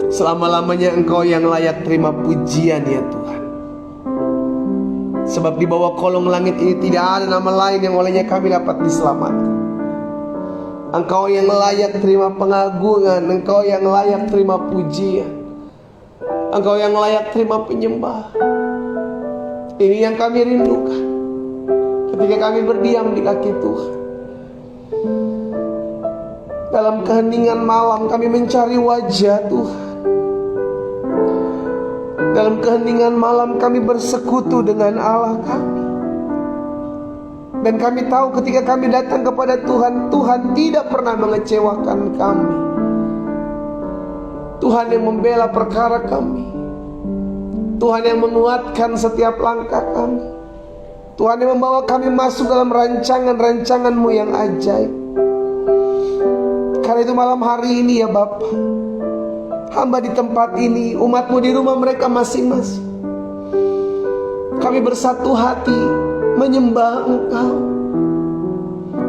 Selama-lamanya Engkau yang layak terima pujian ya Tuhan. Sebab di bawah kolong langit ini tidak ada nama lain yang olehnya kami dapat diselamatkan. Engkau yang layak terima pengagungan, Engkau yang layak terima pujian, Engkau yang layak terima penyembah. Ini yang kami rindukan ketika kami berdiam di kaki Tuhan. Dalam keheningan malam kami mencari wajah Tuhan. Dalam keheningan malam kami bersekutu dengan Allah kami. Dan kami tahu ketika kami datang kepada Tuhan, Tuhan tidak pernah mengecewakan kami. Tuhan yang membela perkara kami, Tuhan yang menguatkan setiap langkah kami, Tuhan yang membawa kami masuk dalam rancangan-rancangan-Mu yang ajaib. Karena itu malam hari ini ya Bapa, hamba di tempat ini, umat-Mu di rumah mereka masing-masing, kami bersatu hati menyembah Engkau.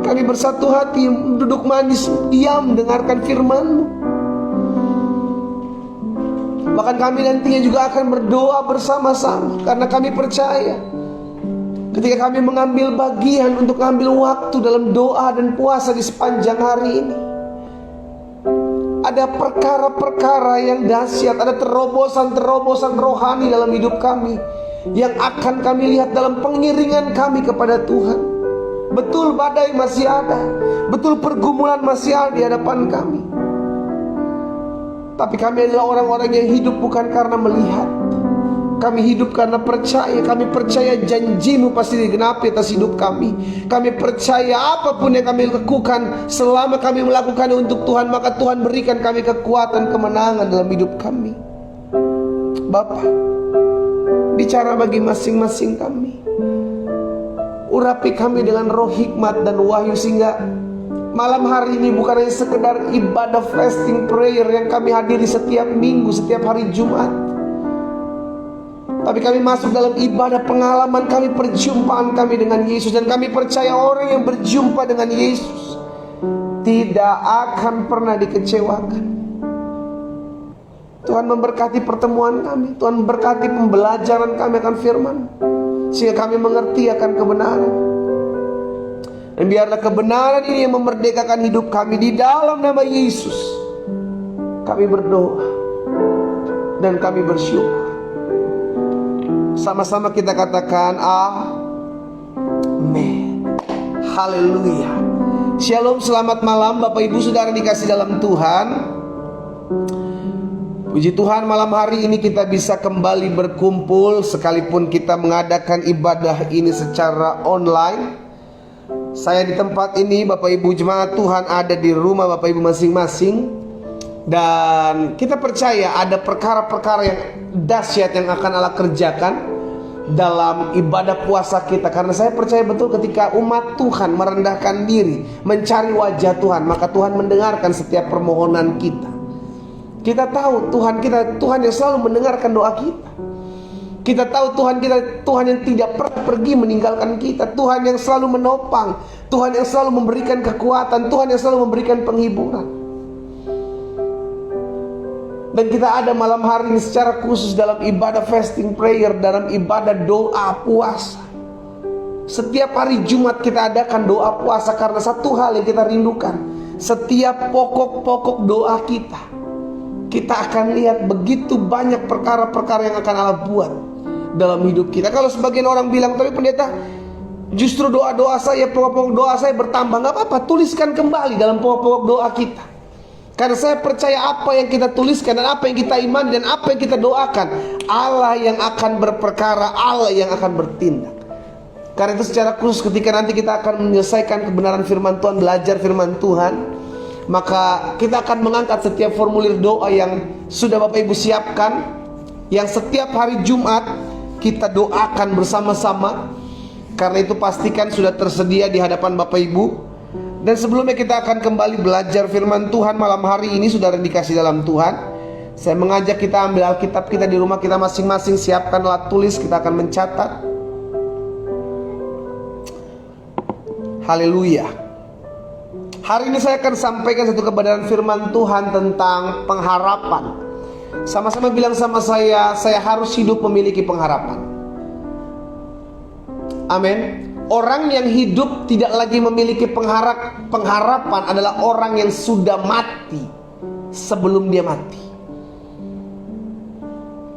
Kami bersatu hati duduk manis diam dengarkan firman-Mu. Bahkan kami nantinya juga akan berdoa bersama-sama, karena kami percaya ketika kami mengambil bagian untuk mengambil waktu dalam doa dan puasa di sepanjang hari ini, ada perkara-perkara yang dahsyat, ada terobosan-terobosan rohani dalam hidup kami yang akan kami lihat dalam pengiringan kami kepada Tuhan. Betul badai masih ada, betul pergumulan masih ada di hadapan kami, tapi kami adalah orang-orang yang hidup bukan karena melihat. Kami hidup karena percaya. Kami percaya janji-Mu pasti digenapi atas hidup kami. Kami percaya apapun yang kami lakukan, selama kami melakukan untuk Tuhan, maka Tuhan berikan kami kekuatan kemenangan dalam hidup kami. Bapa, bicara bagi masing-masing kami. Urapi kami dengan roh hikmat dan wahyu, sehingga malam hari ini bukan hanya sekedar ibadah fasting prayer yang kami hadiri setiap minggu, setiap hari Jumat, tapi kami masuk dalam ibadah pengalaman kami, perjumpaan kami dengan Yesus. Dan kami percaya orang yang berjumpa dengan Yesus tidak akan pernah dikecewakan. Tuhan memberkati pertemuan kami, Tuhan memberkati pembelajaran kami akan firman, sehingga kami mengerti akan kebenaran. Dan biarlah kebenaran ini yang memerdekakan hidup kami. Di dalam nama Yesus kami berdoa dan kami bersyukur. Sama-sama kita katakan amin. Haleluya. Shalom, selamat malam Bapak Ibu Saudara dikasih dalam Tuhan. Puji Tuhan, malam hari ini kita bisa kembali berkumpul, sekalipun kita mengadakan ibadah ini secara online. Saya di tempat ini, Bapak Ibu jemaat Tuhan ada di rumah Bapak Ibu masing-masing. Dan kita percaya ada perkara-perkara yang dahsyat yang akan Allah kerjakan dalam ibadah puasa kita. Karena saya percaya betul ketika umat Tuhan merendahkan diri, mencari wajah Tuhan, maka Tuhan mendengarkan setiap permohonan kita. Kita tahu Tuhan kita, Tuhan yang selalu mendengarkan doa kita. Kita tahu Tuhan kita, Tuhan yang tidak pernah pergi meninggalkan kita, Tuhan yang selalu menopang, Tuhan yang selalu memberikan kekuatan, Tuhan yang selalu memberikan penghiburan. Dan kita ada malam hari ini secara khusus dalam ibadah fasting prayer, dalam ibadah doa puasa. Setiap hari Jumat kita adakan doa puasa karena satu hal yang kita rindukan. Setiap pokok-pokok doa kita akan lihat begitu banyak perkara-perkara yang akan Allah buat dalam hidup kita. Kalau sebagian orang bilang, tapi pendeta, justru doa-doa saya, pokok-pokok doa saya bertambah. Gak apa-apa, tuliskan kembali dalam pokok-pokok doa kita. Karena saya percaya apa yang kita tuliskan dan apa yang kita imani dan apa yang kita doakan, Allah yang akan berperkara, Allah yang akan bertindak. Karena itu secara khusus ketika nanti kita akan menyelesaikan kebenaran firman Tuhan, belajar firman Tuhan, maka kita akan mengangkat setiap formulir doa yang sudah Bapak Ibu siapkan, yang setiap hari Jumat kita doakan bersama-sama. Karena itu pastikan sudah tersedia di hadapan Bapak Ibu. Dan sebelumnya kita akan kembali belajar firman Tuhan malam hari ini, saudara dikasih dalam Tuhan. Saya mengajak kita ambil Alkitab kita di rumah kita masing-masing, siapkan alat tulis, kita akan mencatat. Haleluya. Hari ini saya akan sampaikan satu kebenaran firman Tuhan tentang pengharapan. Sama-sama bilang sama saya harus hidup memiliki pengharapan. Amin. Orang yang hidup tidak lagi memiliki pengharapan adalah orang yang sudah mati sebelum dia mati.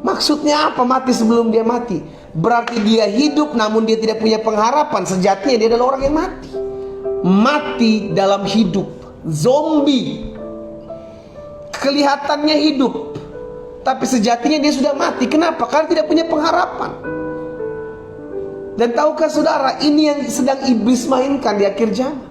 Maksudnya apa mati sebelum dia mati? Berarti dia hidup namun dia tidak punya pengharapan. Sejatinya dia adalah orang yang mati. Mati dalam hidup. Zombie. Kelihatannya hidup, tapi sejatinya dia sudah mati. Kenapa? Karena tidak punya pengharapan. Dan tahukah saudara, ini yang sedang iblis mainkan di akhir zaman.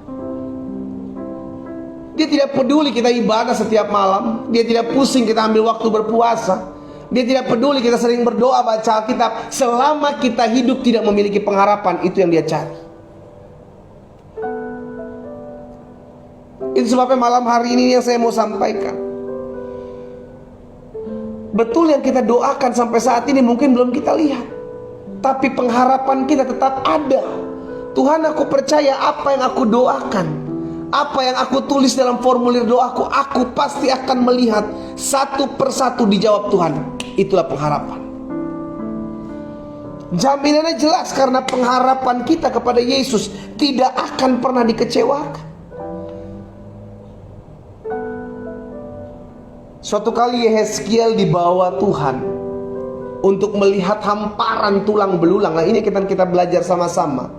Dia tidak peduli kita ibadah setiap malam. Dia tidak pusing kita ambil waktu berpuasa. Dia tidak peduli kita sering berdoa, baca Alkitab. Selama kita hidup tidak memiliki pengharapan, itu yang dia cari. Itu sebabnya malam hari ini yang saya mau sampaikan. Betul yang kita doakan sampai saat ini mungkin belum kita lihat, tapi pengharapan kita tetap ada. Tuhan, aku percaya apa yang aku doakan, apa yang aku tulis dalam formulir doaku, aku pasti akan melihat satu persatu dijawab Tuhan. Itulah pengharapan. Jaminannya jelas, karena pengharapan kita kepada Yesus tidak akan pernah dikecewakan. Suatu kali Yehezkiel dibawa Tuhan untuk melihat hamparan tulang belulang. Nah, ini kita belajar sama-sama.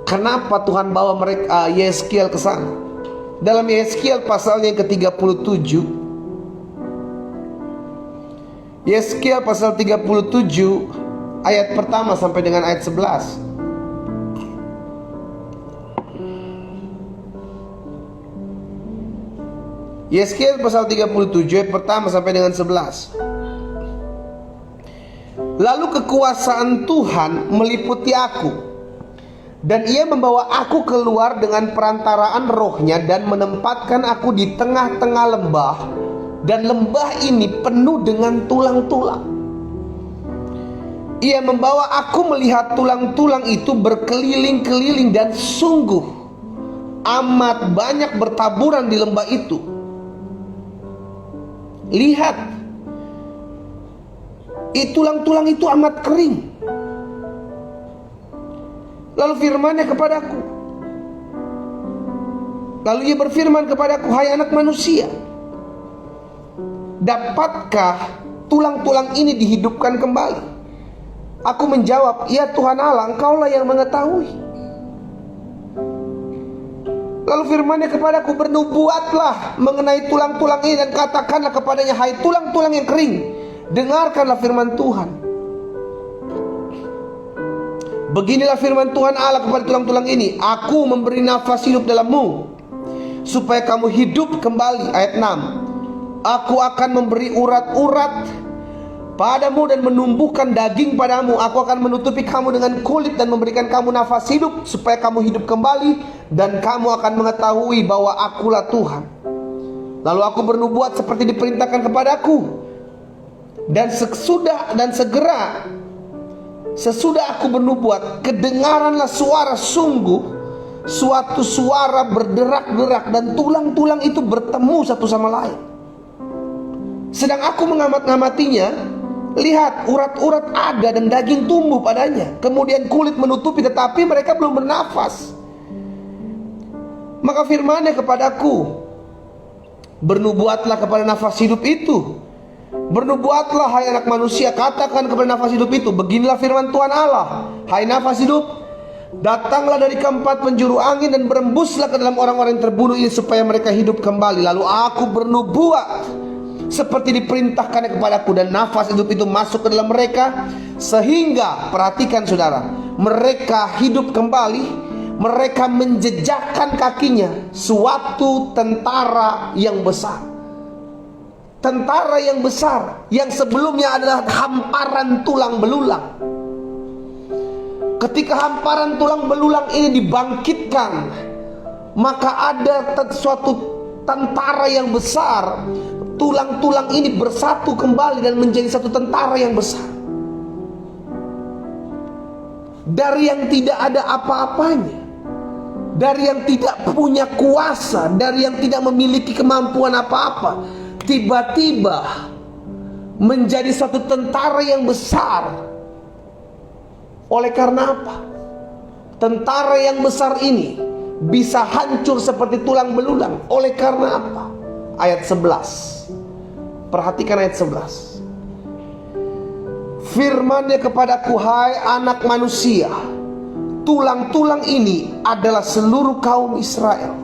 Kenapa Tuhan bawa mereka Yehezkiel ke sana? Dalam Yehezkiel pasalnya yang ke-37. Yehezkiel pasal 37 ayat pertama sampai dengan ayat 11. Yehezkiel pasal 37 ayat pertama sampai dengan 11. Lalu kekuasaan Tuhan meliputi aku, dan ia membawa aku keluar dengan perantaraan rohnya dan menempatkan aku di tengah-tengah lembah. Dan lembah ini penuh dengan tulang-tulang. Ia membawa aku melihat tulang-tulang itu berkeliling-keliling, dan sungguh amat banyak bertaburan di lembah itu. Lihat, tulang-tulang itu amat kering. Lalu firman-Nya kepadaku. Lalu ia berfirman kepadaku, hai anak manusia, dapatkah tulang-tulang ini dihidupkan kembali? Aku menjawab, ya Tuhan Allah, Engkaulah yang mengetahui. Lalu firman-Nya kepadaku, bernubuatlah mengenai tulang-tulang ini dan katakanlah kepadanya, hai tulang-tulang yang kering, dengarkanlah firman Tuhan. Beginilah firman Tuhan Allah kepada tulang-tulang ini, aku memberi nafas hidup dalammu, supaya kamu hidup kembali. Ayat 6. Aku akan memberi urat-urat padamu dan menumbuhkan daging padamu. Aku akan menutupi kamu dengan kulit dan memberikan kamu nafas hidup, supaya kamu hidup kembali, dan kamu akan mengetahui bahwa akulah Tuhan. Lalu aku bernubuat seperti diperintahkan kepadaku. Dan sesudah aku bernubuat, kedengaranlah suara sungguh, suatu suara berderak-derak, dan tulang-tulang itu bertemu satu sama lain. Sedang aku mengamat-ngamatinya, lihat, urat-urat ada dan daging tumbuh padanya. Kemudian kulit menutupi, tetapi mereka belum bernafas. Maka firman-Nya kepadaku, bernubuatlah kepada nafas hidup itu. Bernubuatlah, hai anak manusia, katakan kepada nafas hidup itu, beginilah firman Tuhan Allah, hai nafas hidup, datanglah dari keempat penjuru angin dan berembuslah ke dalam orang-orang yang terbunuh ini, supaya mereka hidup kembali. Lalu aku bernubuat seperti diperintahkannya kepadaku, dan nafas hidup itu masuk ke dalam mereka, sehingga, perhatikan saudara, mereka hidup kembali. Mereka menjejakkan kakinya suatu tentara yang besar. Tentara yang besar, yang sebelumnya adalah hamparan tulang belulang. Ketika hamparan tulang belulang ini dibangkitkan, maka ada suatu tentara yang besar. Tulang-tulang ini bersatu kembali dan menjadi satu tentara yang besar. Dari yang tidak ada apa-apanya, dari yang tidak punya kuasa, dari yang tidak memiliki kemampuan apa-apa, tiba-tiba menjadi suatu tentara yang besar. Oleh karena apa? Tentara yang besar ini bisa hancur seperti tulang belulang. Oleh karena apa? Ayat 11. Perhatikan ayat 11. Firman-Nya kepadaku, hai anak manusia, tulang-tulang ini adalah seluruh kaum Israel.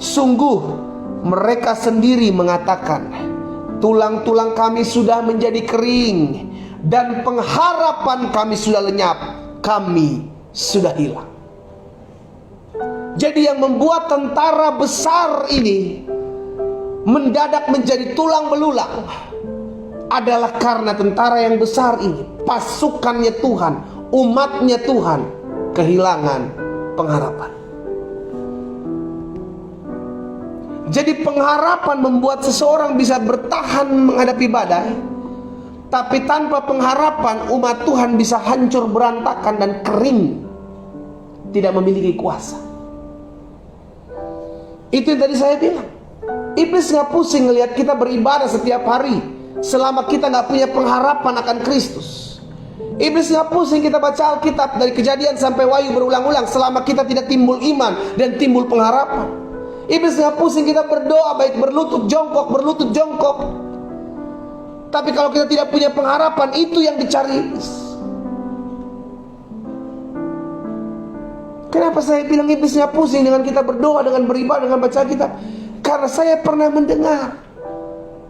Sungguh mereka sendiri mengatakan, tulang-tulang kami sudah menjadi kering, dan pengharapan kami sudah lenyap, kami sudah hilang. Jadi yang membuat tentara besar ini mendadak menjadi tulang belulang adalah karena tentara yang besar ini, pasukannya Tuhan, umatnya Tuhan, kehilangan pengharapan. Jadi pengharapan membuat seseorang bisa bertahan menghadapi badai. Tapi tanpa pengharapan, umat Tuhan bisa hancur berantakan dan kering, tidak memiliki kuasa. Itu yang tadi saya bilang. Iblis gak pusing ngelihat kita beribadah setiap hari selama kita gak punya pengharapan akan Kristus. Iblis gak pusing kita baca Alkitab dari Kejadian sampai Wahyu berulang-ulang selama kita tidak timbul iman dan timbul pengharapan. Iblis gak pusing kita berdoa baik berlutut jongkok. Tapi kalau kita tidak punya pengharapan, itu yang dicari iblis. Kenapa saya bilang iblis gak pusing dengan kita berdoa, dengan beribadah, dengan baca Alkitab? Karena saya pernah mendengar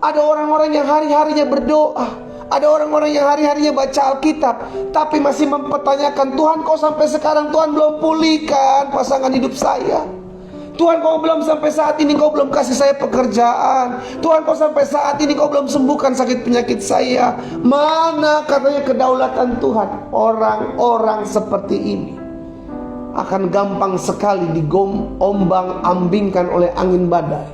ada orang-orang yang hari-harinya berdoa, ada orang-orang yang hari-harinya baca Alkitab, tapi masih mempertanyakan, Tuhan kok sampai sekarang Tuhan belum pulihkan pasangan hidup saya? Tuhan kok belum sampai saat ini kau belum kasih saya pekerjaan? Tuhan kok sampai saat ini kau belum sembuhkan sakit penyakit saya? Mana katanya kedaulatan Tuhan? Orang-orang seperti ini akan gampang sekali digombang-ambingkan oleh angin badai,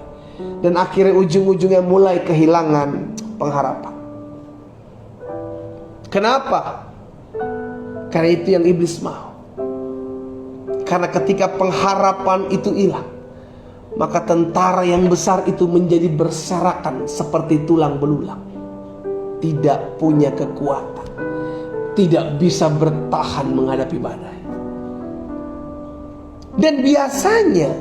dan akhirnya ujung-ujungnya mulai kehilangan pengharapan. Kenapa? Karena itu yang iblis mau. Karena ketika pengharapan itu hilang, maka tentara yang besar itu menjadi berserakan seperti tulang belulang, tidak punya kekuatan, tidak bisa bertahan menghadapi badai. Dan biasanya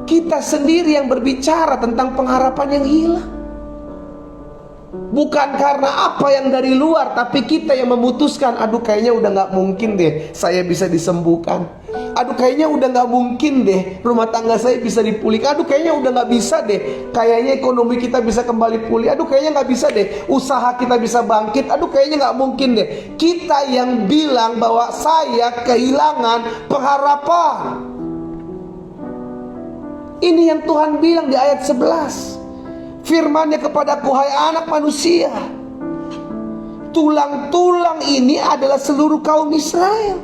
kita sendiri yang berbicara tentang pengharapan yang hilang. Bukan karena apa yang dari luar, tapi kita yang memutuskan, aduh kayaknya udah gak mungkin deh saya bisa disembuhkan. Aduh kayaknya udah gak mungkin deh rumah tangga saya bisa dipulihkan. Aduh kayaknya udah gak bisa deh, kayaknya ekonomi kita bisa kembali pulih. Aduh kayaknya gak bisa deh, usaha kita bisa bangkit. Aduh kayaknya gak mungkin deh. Kita yang bilang bahwa saya kehilangan pengharapan. Ini yang Tuhan bilang di ayat 11. Firman-Nya kepadaku, hai anak manusia, tulang-tulang ini adalah seluruh kaum Israel.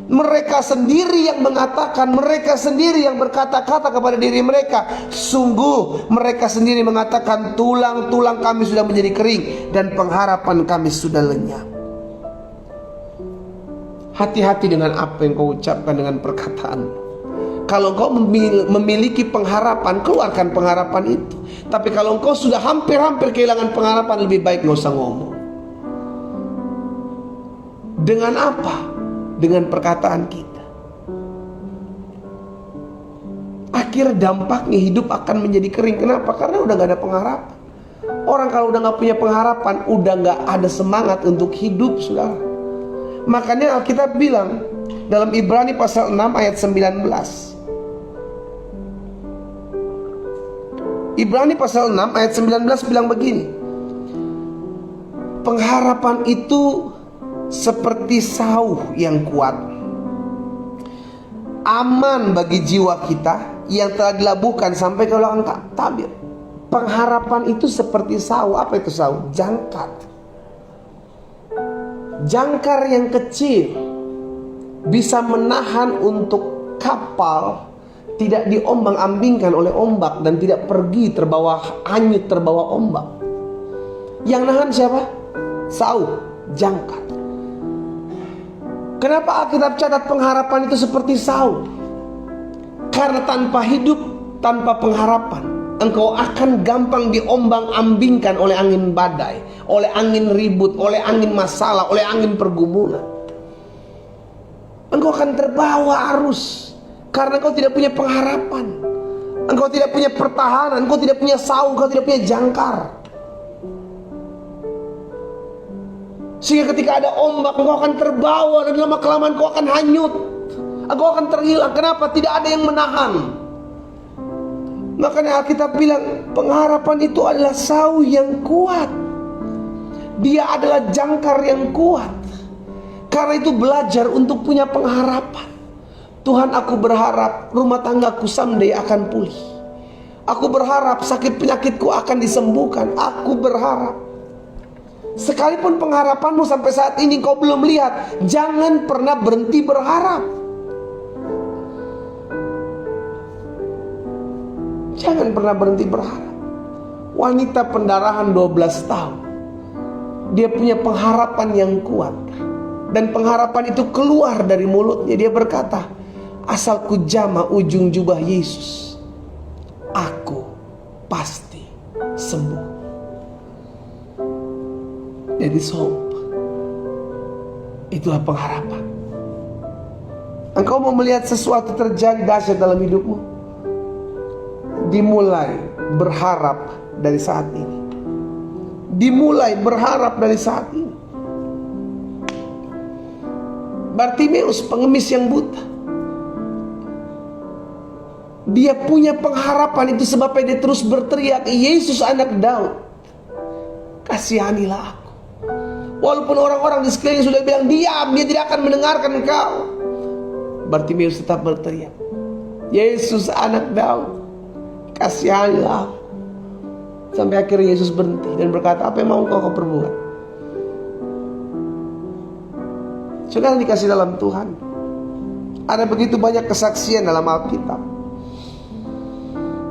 Mereka sendiri yang mengatakan, mereka sendiri yang berkata-kata kepada diri mereka, sungguh mereka sendiri mengatakan, tulang-tulang kami sudah menjadi kering dan pengharapan kami sudah lenyap. Hati-hati dengan apa yang kau ucapkan dengan perkataan. Kalau engkau memiliki pengharapan, keluarkan pengharapan itu. Tapi kalau engkau sudah hampir-hampir kehilangan pengharapan, lebih baik gak usah ngomong. Dengan apa? Dengan perkataan kita. Akhir dampaknya hidup akan menjadi kering. Kenapa? Karena udah gak ada pengharapan. Orang kalau udah gak punya pengharapan, udah gak ada semangat untuk hidup, saudara. Makanya Alkitab bilang dalam Ibrani pasal 6 ayat 19. Ibrani pasal 6 ayat 19 bilang begini, pengharapan itu seperti sauh yang kuat, aman bagi jiwa kita yang telah dilabuhkan sampai ke belakang tabir. Pengharapan itu seperti sauh. Apa itu sauh? Jangkar. Jangkar yang kecil bisa menahan untuk kapal tidak diombang-ambingkan oleh ombak dan tidak pergi terbawa hanyut terbawa ombak. Yang nahan siapa? Sauh, jangkar. Kenapa Alkitab catat pengharapan itu seperti sauh? Karena tanpa hidup, tanpa pengharapan, engkau akan gampang diombang-ambingkan oleh angin badai, oleh angin ribut, oleh angin masalah, oleh angin pergumulan. Engkau akan terbawa arus karena engkau tidak punya pengharapan. Engkau tidak punya pertahanan, engkau tidak punya saung, engkau tidak punya jangkar. Sehingga ketika ada ombak, engkau akan terbawa dan lama-kelamaan engkau akan hanyut. Engkau akan terhilang. Kenapa? Tidak ada yang menahan. Makanya Alkitab bilang pengharapan itu adalah saung yang kuat. Dia adalah jangkar yang kuat. Karena itu belajar untuk punya pengharapan. Tuhan, aku berharap rumah tanggaku someday akan pulih. Aku berharap sakit penyakitku akan disembuhkan. Aku berharap. Sekalipun pengharapanmu sampai saat ini kau belum lihat, jangan pernah berhenti berharap. Jangan pernah berhenti berharap. Wanita pendarahan 12 tahun, dia punya pengharapan yang kuat. Dan pengharapan itu keluar dari mulutnya. Dia berkata, asal ku jama ujung jubah Yesus, aku pasti sembuh. Jadi hope. Itulah pengharapan. Engkau mau melihat sesuatu terjadi dahsyat dalam hidupmu? Dimulai berharap dari saat ini. Dimulai berharap dari saat ini. Bartimeus, pengemis yang buta, dia punya pengharapan, itu sebabnya dia terus berteriak, Yesus anak Daud, kasihanilah aku. Walaupun orang-orang di sekeliling sudah bilang diam, dia tidak akan mendengarkan engkau, Bartimeus tetap berteriak, Yesus anak Daud, kasihanilah aku. Sampai akhirnya Yesus berhenti dan berkata, apa yang mau kau perbuat? Saudara dikasih dalam Tuhan, ada begitu banyak kesaksian dalam Alkitab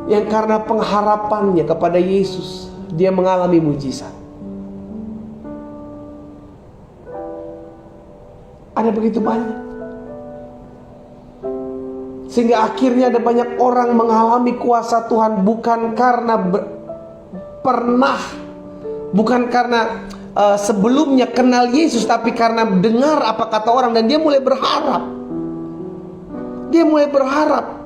yang karena pengharapannya kepada Yesus, dia mengalami mujizat. Ada begitu banyak. Sehingga akhirnya ada banyak orang mengalami kuasa Tuhan bukan karena bukan karena sebelumnya kenal Yesus, tapi karena dengar apa kata orang dan dia mulai berharap. Dia mulai berharap.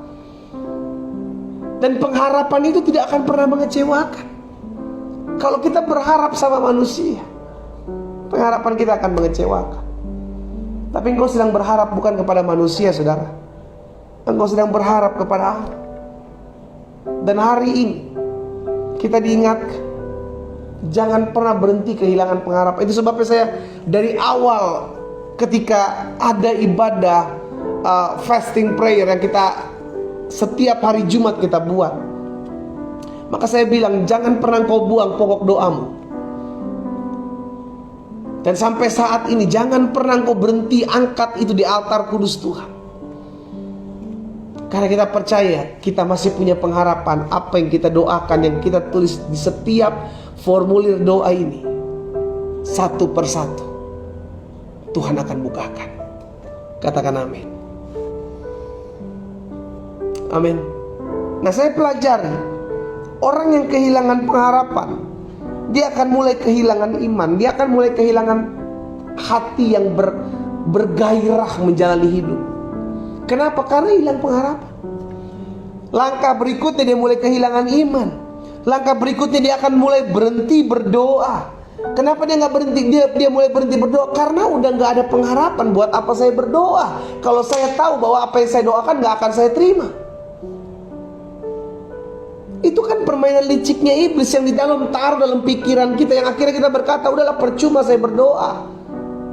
Dan pengharapan itu tidak akan pernah mengecewakan. Kalau kita berharap sama manusia, pengharapan kita akan mengecewakan. Tapi engkau sedang berharap bukan kepada manusia, saudara. Engkau sedang berharap kepada Allah. Dan hari ini kita diingatkan, jangan pernah berhenti kehilangan pengharapan. Itu sebabnya saya dari awal ketika ada ibadah fasting prayer yang kita setiap hari Jumat kita buat, maka saya bilang jangan pernah kau buang pokok doamu. Dan sampai saat ini jangan pernah kau berhenti angkat itu di altar kudus Tuhan. Karena kita percaya kita masih punya pengharapan. Apa yang kita doakan, yang kita tulis di setiap formulir doa ini, satu persatu Tuhan akan bukakan. Katakan amin. Amin. Nah, saya pelajari orang yang kehilangan pengharapan, dia akan mulai kehilangan iman. Dia akan mulai kehilangan hati yang bergairah menjalani hidup. Kenapa? Karena hilang pengharapan. Langkah berikutnya dia mulai kehilangan iman. Langkah berikutnya dia akan mulai berhenti berdoa. Kenapa dia nggak berhenti? Dia mulai berhenti berdoa karena udah nggak ada pengharapan. Buat apa saya berdoa kalau saya tahu bahwa apa yang saya doakan nggak akan saya terima? Itu kan permainan liciknya iblis yang di dalam taruh dalam pikiran kita, yang akhirnya kita berkata, udahlah percuma saya berdoa.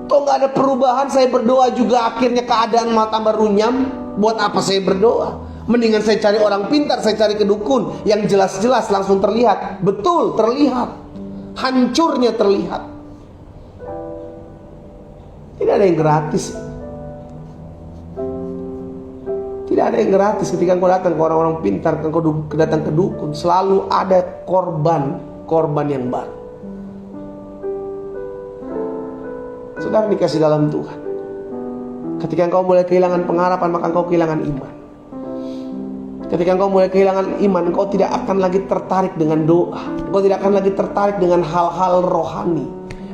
Toh nggak ada perubahan, saya berdoa juga akhirnya keadaan malah tambah runyam. Buat apa saya berdoa? Mendingan saya cari orang pintar, saya cari kedukun yang jelas-jelas langsung terlihat. Betul, terlihat. Hancurnya terlihat. Tidak ada yang gratis. Tidak ada yang gratis. Ketika engkau datang ke orang-orang pintar, engkau datang ke dukun, selalu ada korban yang baru. Saudara dikasih dalam Tuhan, ketika engkau mulai kehilangan pengharapan, maka engkau kehilangan iman. Ketika engkau mulai kehilangan iman, engkau tidak akan lagi tertarik dengan doa. Engkau tidak akan lagi tertarik dengan hal-hal rohani.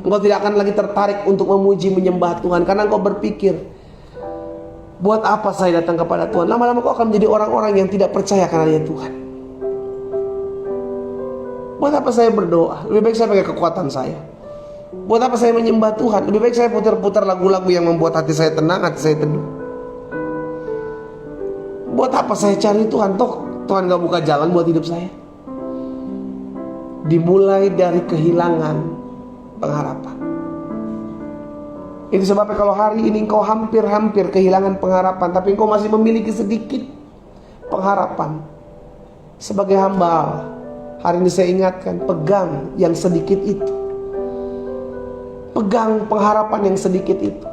Engkau tidak akan lagi tertarik untuk memuji, menyembah Tuhan. Karena engkau berpikir, buat apa saya datang kepada Tuhan? Lama-lama engkau akan menjadi orang-orang yang tidak percaya akan adanya Tuhan. Buat apa saya berdoa? Lebih baik saya pakai kekuatan saya. Buat apa saya menyembah Tuhan? Lebih baik saya putar-putar lagu-lagu yang membuat hati saya tenang, hati saya teduh. Buat apa saya cari Tuhan? Toh Tuhan gak buka jalan buat hidup saya. Dimulai dari kehilangan pengharapan. Itu sebabnya kalau hari ini engkau hampir-hampir kehilangan pengharapan, tapi engkau masih memiliki sedikit pengharapan. Sebagai hamba Allah, hari ini saya ingatkan, pegang yang sedikit itu. Pegang pengharapan yang sedikit itu.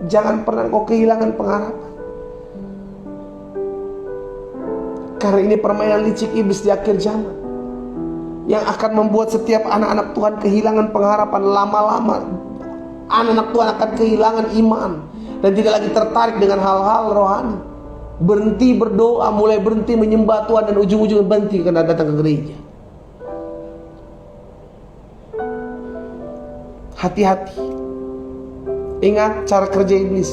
Jangan pernah engkau kehilangan pengharapan. Karena ini permainan licik iblis di akhir zaman, yang akan membuat setiap anak-anak Tuhan kehilangan pengharapan. Lama-lama anak-anak Tuhan akan kehilangan iman dan tidak lagi tertarik dengan hal-hal rohani. Berhenti berdoa, mulai berhenti menyembah Tuhan, dan ujung-ujungnya berhenti karena datang ke gereja. Hati-hati. Ingat cara kerja iblis.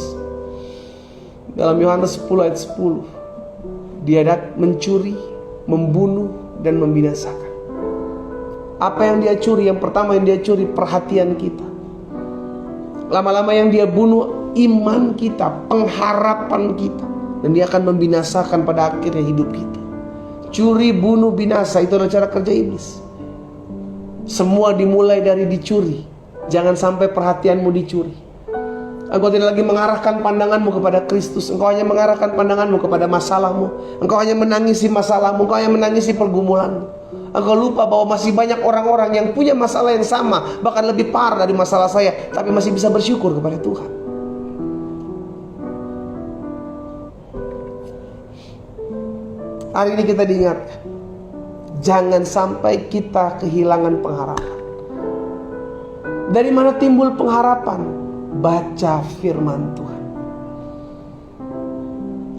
Dalam Yohanes 10 ayat 10, dia mencuri, membunuh, dan membinasakan. Apa yang dia curi? Yang pertama yang dia curi, perhatian kita. Lama-lama yang dia bunuh, iman kita, pengharapan kita. Dan dia akan membinasakan pada akhirnya hidup kita. Curi, bunuh, binasa, itu adalah cara kerja iblis. Semua dimulai dari dicuri. Jangan sampai perhatianmu dicuri. Engkau tidak lagi mengarahkan pandanganmu kepada Kristus. Engkau hanya mengarahkan pandanganmu kepada masalahmu. Engkau hanya menangisi masalahmu. Engkau hanya menangisi pergumulanmu. Engkau lupa bahwa masih banyak orang-orang yang punya masalah yang sama, bahkan lebih parah dari masalah saya, tapi masih bisa bersyukur kepada Tuhan. Hari ini kita diingatkan, jangan sampai kita kehilangan pengharapan. Dari mana timbul pengharapan? Baca firman Tuhan.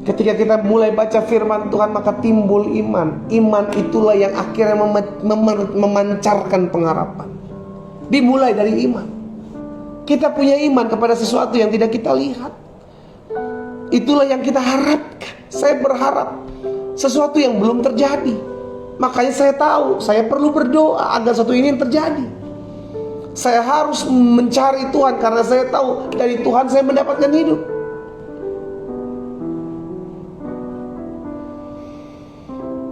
Ketika kita mulai baca firman Tuhan, maka timbul iman. Iman itulah yang akhirnya memancarkan pengharapan. Dimulai dari iman. Kita punya iman kepada sesuatu yang tidak kita lihat. Itulah yang kita harapkan. Saya berharap sesuatu yang belum terjadi. Makanya saya tahu saya perlu berdoa agar sesuatu ini terjadi. Saya harus mencari Tuhan karena saya tahu dari Tuhan saya mendapatkan hidup.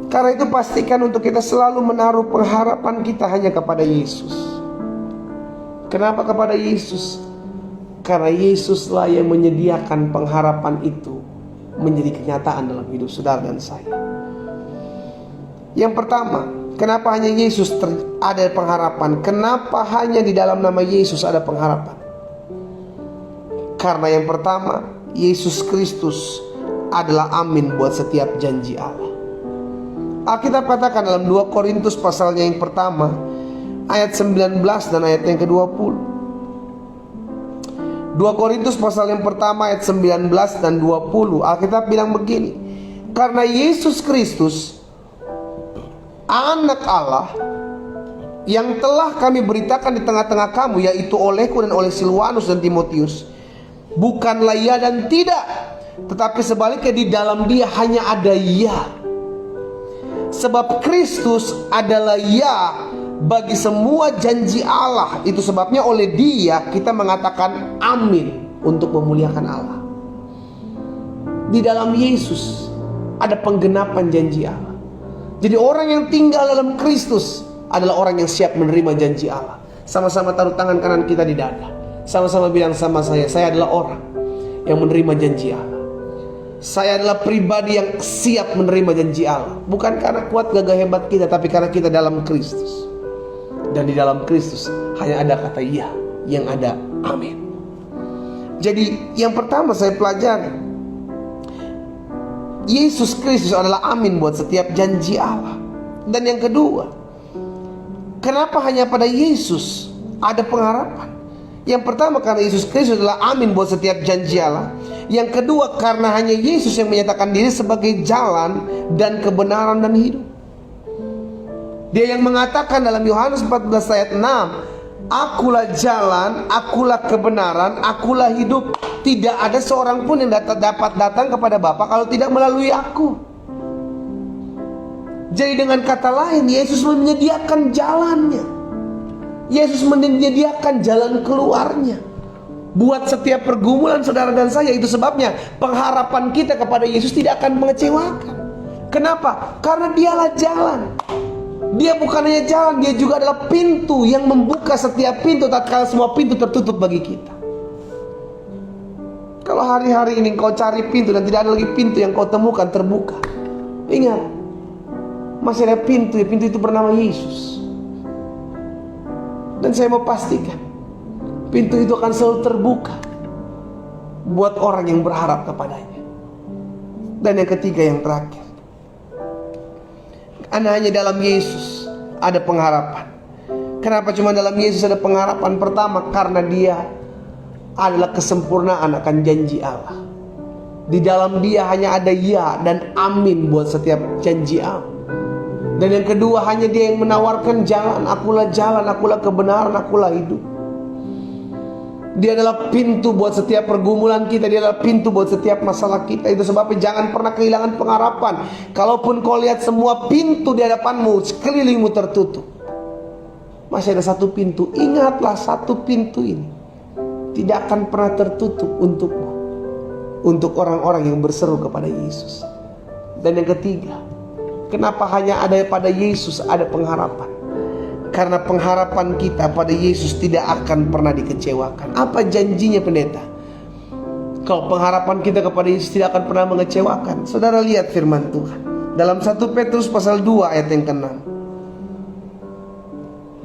Karena itu pastikan untuk kita selalu menaruh pengharapan kita hanya kepada Yesus. Kenapa kepada Yesus? Karena Yesuslah yang menyediakan pengharapan itu menjadi kenyataan dalam hidup saudara dan saya. Yang pertama, kenapa hanya Yesus ada pengharapan? Kenapa hanya di dalam nama Yesus ada pengharapan? Karena yang pertama, Yesus Kristus adalah amin buat setiap janji Allah. Alkitab katakan dalam 2 Korintus pasalnya yang pertama, ayat 19 dan ayat yang ke-20. 2 Korintus pasal yang pertama ayat 19 dan 20. Alkitab bilang begini, karena Yesus Kristus Anak Allah yang telah kami beritakan di tengah-tengah kamu, yaitu olehku dan oleh Silwanus dan Timotius, bukanlah ya dan tidak, tetapi sebaliknya di dalam dia hanya ada ya. Sebab Kristus adalah ya bagi semua janji Allah. Itu sebabnya oleh dia kita mengatakan amin untuk memuliakan Allah. Di dalam Yesus ada penggenapan janji Allah. Jadi orang yang tinggal dalam Kristus adalah orang yang siap menerima janji Allah. Sama-sama taruh tangan kanan kita di dada. Sama-sama bilang sama saya adalah orang yang menerima janji Allah. Saya adalah pribadi yang siap menerima janji Allah. Bukan karena kuat gagah hebat kita, tapi karena kita dalam Kristus. Dan di dalam Kristus hanya ada kata ya, yang ada amin. Jadi yang pertama saya pelajari, Yesus Kristus adalah amin buat setiap janji Allah. Dan yang kedua, kenapa hanya pada Yesus ada pengharapan? Yang pertama karena Yesus Kristus adalah amin buat setiap janji Allah. Yang kedua, karena hanya Yesus yang menyatakan diri sebagai jalan dan kebenaran dan hidup. Dia yang mengatakan dalam Yohanes 14 ayat 6, akulah jalan, akulah kebenaran, akulah hidup. Tidak ada seorang pun yang dapat datang kepada Bapa kalau tidak melalui aku. Jadi dengan kata lain, Yesus menyediakan jalannya. Yesus menyediakan jalan keluarnya buat setiap pergumulan saudara dan saya. Itu sebabnya pengharapan kita kepada Yesus tidak akan mengecewakan. Kenapa? Karena dialah jalan. Dia bukan hanya jalan, dia juga adalah pintu yang membuka setiap pintu tatkala semua pintu tertutup bagi kita. Kalau hari-hari ini kau cari pintu dan tidak ada lagi pintu yang kau temukan terbuka, ingat, masih ada pintu, pintu itu bernama Yesus. Dan saya mau pastikan, pintu itu akan selalu terbuka buat orang yang berharap kepadanya. Dan yang ketiga, yang terakhir, hanya dalam Yesus ada pengharapan. Kenapa cuma dalam Yesus ada pengharapan? Pertama, karena dia adalah kesempurnaan akan janji Allah. Di dalam dia hanya ada ya dan amin buat setiap janji Allah. Dan yang kedua, hanya dia yang menawarkan jalan. Akulah jalan, akulah kebenaran, akulah hidup. Dia adalah pintu buat setiap pergumulan kita. Dia adalah pintu buat setiap masalah kita. Itu sebabnya jangan pernah kehilangan pengharapan. Kalaupun kau lihat semua pintu di hadapanmu, sekelilingmu tertutup, masih ada satu pintu. Ingatlah, satu pintu ini tidak akan pernah tertutup untukmu, untuk orang-orang yang berseru kepada Yesus. Dan yang ketiga, kenapa hanya ada pada Yesus ada pengharapan? Karena pengharapan kita pada Yesus tidak akan pernah dikecewakan. Apa janjinya pendeta? Kalau pengharapan kita kepada Yesus tidak akan pernah mengecewakan. Saudara lihat firman Tuhan dalam 1 Petrus pasal 2 ayat yang ke-6.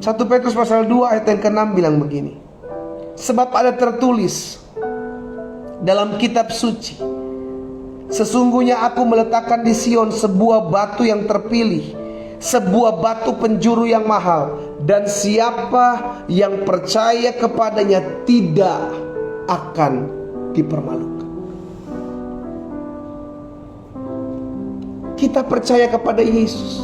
1 Petrus pasal 2 ayat yang ke-6 bilang begini. Sebab ada tertulis dalam kitab suci, sesungguhnya aku meletakkan di Sion sebuah batu yang terpilih, sebuah batu penjuru yang mahal, dan siapa yang percaya kepadanya tidak akan dipermalukan. Kita percaya kepada Yesus,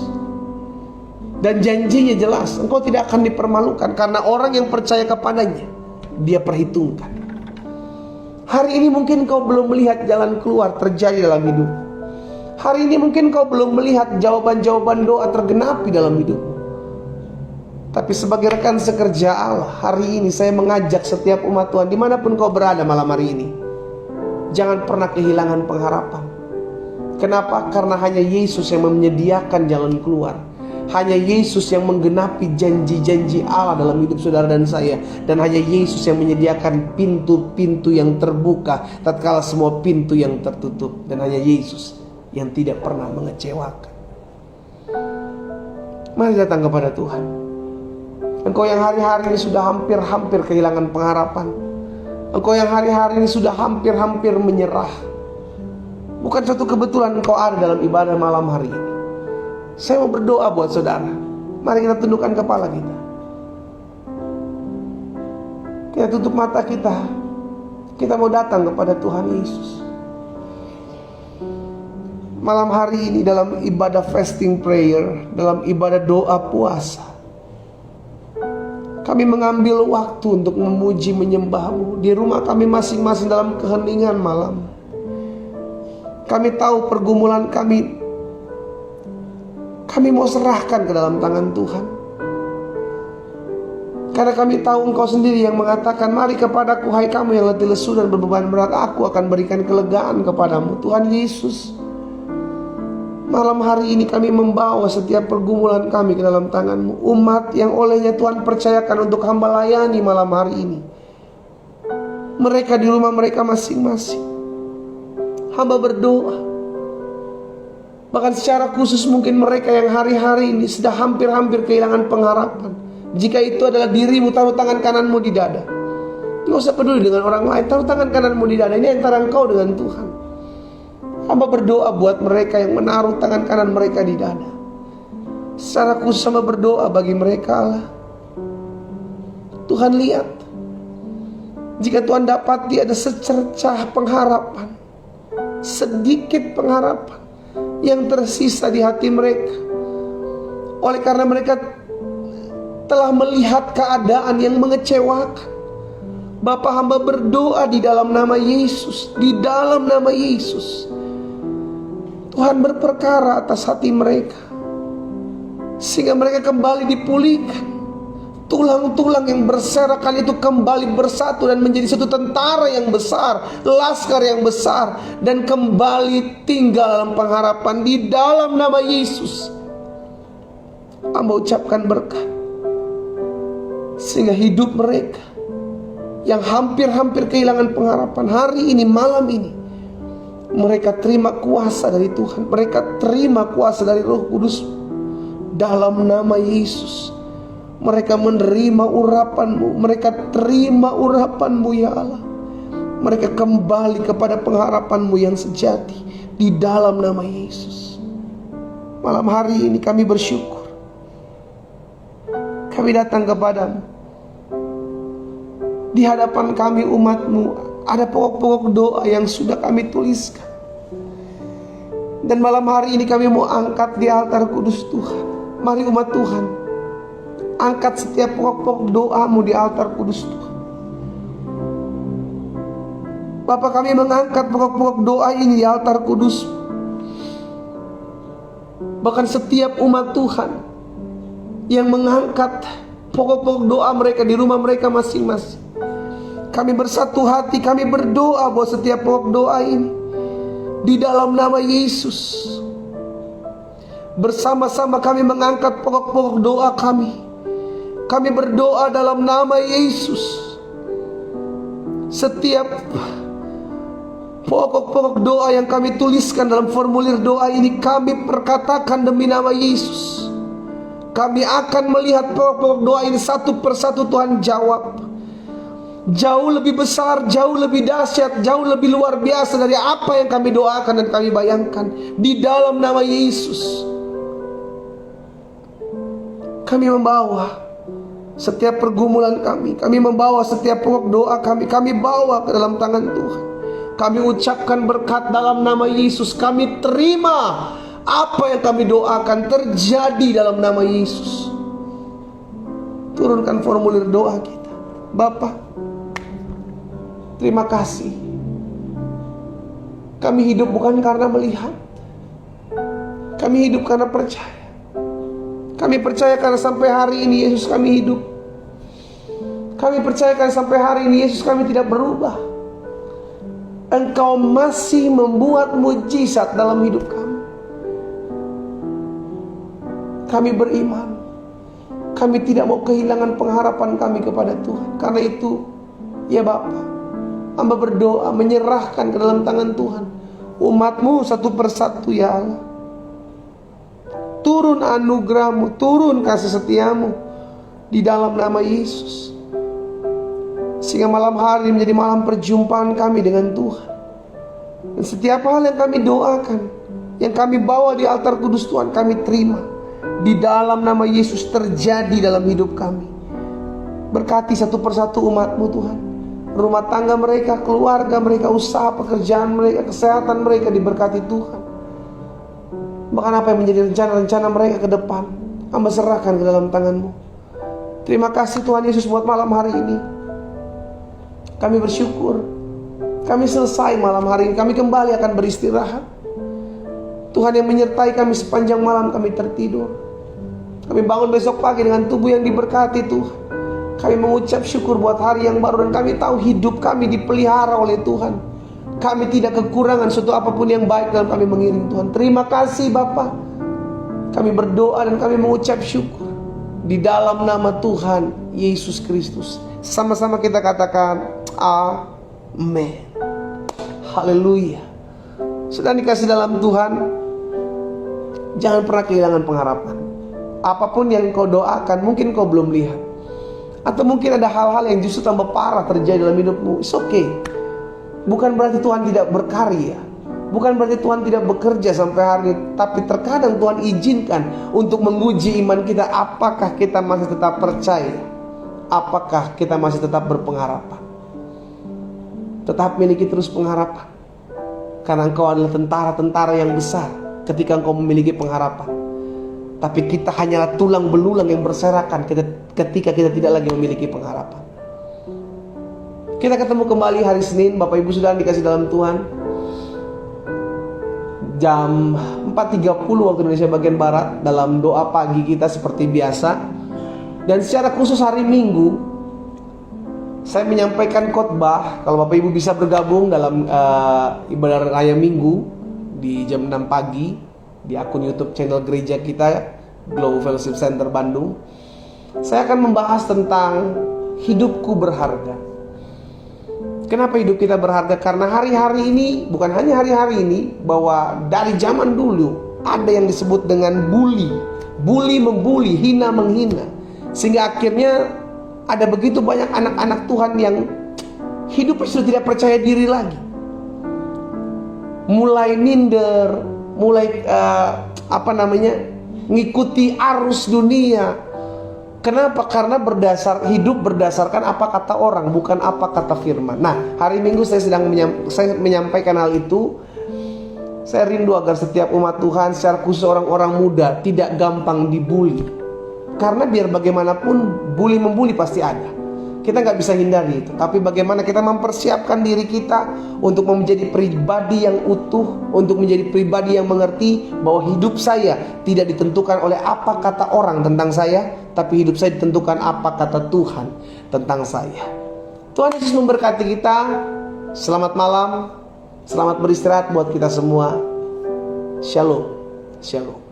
dan janjinya jelas, engkau tidak akan dipermalukan. Karena orang yang percaya kepadanya, dia perhitungkan. Hari ini mungkin kau belum melihat jalan keluar terjadi dalam hidup. Hari ini mungkin kau belum melihat jawaban-jawaban doa tergenapi dalam hidupmu. Tapi sebagai rekan sekerja Allah, hari ini saya mengajak setiap umat Tuhan, dimanapun kau berada malam hari ini, jangan pernah kehilangan pengharapan. Kenapa? Karena hanya Yesus yang menyediakan jalan keluar. Hanya Yesus yang menggenapi janji-janji Allah dalam hidup saudara dan saya. Dan hanya Yesus yang menyediakan pintu-pintu yang terbuka tatkala semua pintu yang tertutup. Dan hanya Yesus yang tidak pernah mengecewakan. Mari datang kepada Tuhan. Engkau yang hari-hari ini sudah hampir-hampir kehilangan pengharapan. Engkau yang hari-hari ini sudah hampir-hampir menyerah. Bukan suatu kebetulan engkau ada dalam ibadah malam hari ini. Saya mau berdoa buat saudara. Mari kita tundukkan kepala kita. Kita tutup mata kita. Kita mau datang kepada Tuhan Yesus. Malam hari ini dalam ibadah fasting prayer, dalam ibadah doa puasa, kami mengambil waktu untuk memuji menyembah-Mu. Di rumah kami masing-masing dalam keheningan malam. Kami tahu pergumulan kami mau serahkan ke dalam tangan Tuhan. Karena kami tahu Engkau sendiri yang mengatakan, mari kepadaku hai kamu yang letih lesu dan berbeban berat, aku akan berikan kelegaan kepadamu. Tuhan Yesus, malam hari ini kami membawa setiap pergumulan kami ke dalam tangan-Mu. Umat yang olehnya Tuhan percayakan untuk hamba layani malam hari ini, mereka di rumah mereka masing-masing, hamba berdoa. Bahkan secara khusus mungkin mereka yang hari-hari ini sudah hampir-hampir kehilangan pengharapan. Jika itu adalah dirimu, taruh tangan kananmu di dada. Tidak usah peduli dengan orang lain, taruh tangan kananmu di dada. Ini antara engkau dengan Tuhan. Hamba berdoa buat mereka yang menaruh tangan kanan mereka di dada. Secara khusus hamba berdoa bagi mereka Allah. Tuhan lihat, Jika Tuhan dapati ada secercah pengharapan, sedikit pengharapan yang tersisa di hati mereka, oleh karena mereka telah melihat keadaan yang mengecewakan, Bapa, hamba berdoa di dalam nama Yesus, di dalam nama Yesus, Tuhan berperkara atas hati mereka, sehingga mereka kembali dipulihkan. Tulang-tulang yang berserakan itu kembali bersatu dan menjadi satu tentara yang besar, laskar yang besar, dan kembali tinggal dalam pengharapan di dalam nama Yesus. Hamba ucapkan berkat, sehingga hidup mereka yang hampir-hampir kehilangan pengharapan hari ini, malam ini, mereka terima kuasa dari Tuhan. Mereka terima kuasa dari Roh Kudus dalam nama Yesus. Mereka menerima urapan-Mu, mereka terima urapan-Mu ya Allah. Mereka kembali kepada pengharapan-Mu yang sejati di dalam nama Yesus. Malam hari ini kami bersyukur, kami datang kepadamu. Di hadapan kami umat-Mu ada pokok-pokok doa yang sudah kami tuliskan. Dan malam hari ini kami mau angkat di altar kudus Tuhan. Mari umat Tuhan, angkat setiap pokok-pokok doamu di altar kudus Tuhan. Bapa, kami mengangkat pokok-pokok doa ini di altar kudus. Bahkan setiap umat Tuhan yang mengangkat pokok-pokok doa mereka di rumah mereka masing-masing, kami bersatu hati, kami berdoa bahwa setiap pokok doa ini di dalam nama Yesus, bersama-sama kami mengangkat pokok-pokok doa kami. Kami berdoa dalam nama Yesus. Setiap pokok-pokok doa yang kami tuliskan dalam formulir doa ini, kami perkatakan demi nama Yesus. Kami akan melihat pokok-pokok doa ini satu persatu Tuhan jawab. Jauh lebih besar, jauh lebih dahsyat, jauh lebih luar biasa dari apa yang kami doakan dan kami bayangkan. Di dalam nama Yesus, kami membawa setiap pergumulan kami membawa setiap pokok doa kami bawa ke dalam tangan Tuhan. Kami ucapkan berkat dalam nama Yesus. Kami terima apa yang kami doakan terjadi dalam nama Yesus. Turunkan formulir doa kita. Bapa, terima kasih. Kami hidup bukan karena melihat, kami hidup karena percaya. Kami percaya karena sampai hari ini Yesus kami hidup. Kami percaya karena sampai hari ini Yesus kami tidak berubah. Engkau masih membuat mujizat dalam hidup kami. Kami beriman. Kami tidak mau kehilangan pengharapan kami kepada Tuhan. Karena itu, ya Bapa, hamba berdoa menyerahkan ke dalam tangan Tuhan umat-Mu satu persatu ya Allah. Turun anugerah-Mu, turun kasih setia-Mu di dalam nama Yesus, sehingga malam hari menjadi malam perjumpaan kami dengan Tuhan. Dan setiap hal yang kami doakan, yang kami bawa di altar kudus Tuhan, kami terima di dalam nama Yesus terjadi dalam hidup kami. Berkati satu persatu umat-Mu Tuhan. Rumah tangga mereka, keluarga mereka, usaha pekerjaan mereka, kesehatan mereka diberkati Tuhan. Bahkan apa yang menjadi rencana-rencana mereka ke depan, hamba serahkan ke dalam tangan-Mu. Terima kasih Tuhan Yesus buat malam hari ini. Kami bersyukur, kami selesai malam hari ini. Kami kembali akan beristirahat. Tuhan yang menyertai kami sepanjang malam kami tertidur. Kami bangun besok pagi dengan tubuh yang diberkati Tuhan. Kami mengucap syukur buat hari yang baru. Dan kami tahu hidup kami dipelihara oleh Tuhan. Kami tidak kekurangan suatu apapun yang baik dalam kami mengiring Tuhan. Terima kasih Bapa. Kami berdoa dan kami mengucap syukur di dalam nama Tuhan Yesus Kristus. Sama-sama kita katakan amin. Haleluya. Sudah dikasih dalam Tuhan, jangan pernah kehilangan pengharapan. Apapun yang kau doakan, mungkin kau belum lihat, atau mungkin ada hal-hal yang justru tambah parah terjadi dalam hidupmu. It's okay. Bukan berarti Tuhan tidak berkarya, bukan berarti Tuhan tidak bekerja sampai hari ini. Tapi terkadang Tuhan izinkan untuk menguji iman kita. Apakah kita masih tetap percaya? Apakah kita masih tetap berpengharapan? tetap miliki terus pengharapan. Karena engkau adalah tentara-tentara yang besar ketika engkau memiliki pengharapan. Tapi kita hanyalah tulang belulang yang berserakan ketika kita tidak lagi memiliki pengharapan. Kita ketemu kembali hari Senin, Bapak Ibu Saudara dikasih dalam Tuhan. Jam 4.30 waktu Indonesia bagian Barat, dalam doa pagi kita seperti biasa. Dan secara khusus hari Minggu saya menyampaikan khotbah. Kalau Bapak Ibu bisa bergabung dalam ibadah raya Minggu di jam 6 pagi di akun YouTube channel gereja kita, Glow Fellowship Center Bandung. Saya akan membahas tentang hidupku berharga. Kenapa hidup kita berharga? Karena hari-hari ini, bukan hanya hari-hari ini, bahwa dari zaman dulu ada yang disebut dengan bully. Bully membuli, hina menghina. Sehingga akhirnya ada begitu banyak anak-anak Tuhan yang hidupnya sudah tidak percaya diri lagi. Mulai minder, mulai ngikuti arus dunia. Kenapa? Karena hidup berdasarkan apa kata orang, bukan apa kata firman. Nah, hari Minggu saya sedang menyampaikan hal itu. Saya rindu agar setiap umat Tuhan, secara khusus orang-orang muda, tidak gampang dibully. Karena biar bagaimanapun bully-membuli pasti ada. Kita nggak bisa hindari itu. Tapi bagaimana kita mempersiapkan diri kita untuk menjadi pribadi yang utuh, untuk menjadi pribadi yang mengerti bahwa hidup saya tidak ditentukan oleh apa kata orang tentang saya, tapi hidup saya ditentukan apa kata Tuhan tentang saya. Tuhan Yesus memberkati kita. Selamat malam, selamat beristirahat buat kita semua. Shalom, shalom.